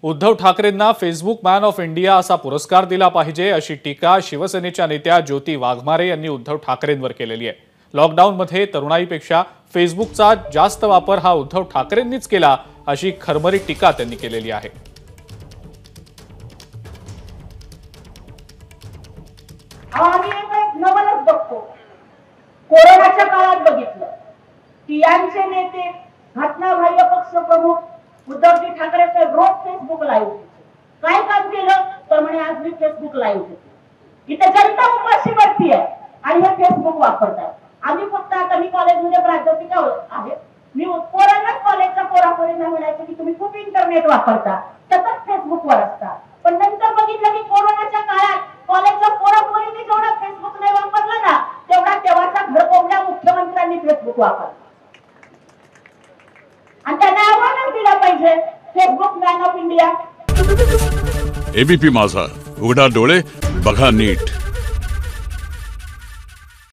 उद्धव ठाकरेंना Facebook man of India असा पुरस्कार दिला पाहिजे अशी टीका शिवसेनेच्या नेत्या ज्योती वाघमारे यांनी उद्धव ठाकरेंवर केलेली आहे। लॉकडाऊनमध्ये तरुणाईपेक्षा फेसबुकचा जास्त वापर हा उद्धव ठाकरेंनीच केला अशी खरमरी टीका त्यांनी केलेली आहे। आम्ही एक नवलच बघतो। कोरोनाच्या काळात बघितलं की यांचे नेते घटनाबाह्य पक्ष प्रमुख उद्धवजी ठाकरे रोज फेसबुक लाईव्ह काय काम केलं तर म्हणे आज मी फेसबुक लाईव्ह होते। इथे जनता उपाशी पडती आहे आणि हे फेसबुक वापरतात। आम्ही फक्त आता मी कॉलेजमध्ये प्राध्यापिका आहे, मी पोरांना कॉलेजच्या पोरापोरींना म्हणायचं की तुम्ही खूप इंटरनेट वापरता, सतत फेसबुकवर असता। पण नंतर बघितलं की कोरोनाच्या काळात कॉलेजच्या पोरापोरींनी जेवढा फेसबुक नाही वापरला ना तेवढा तेव्हाचा घरकोंबड्या मुख्यमंत्र्यांनी फेसबुक वापरला आणि त्यांना आव्हानच दिलं पाहिजे Facebook man of India. ABP माझा, उघडा डोळे बघा नीट।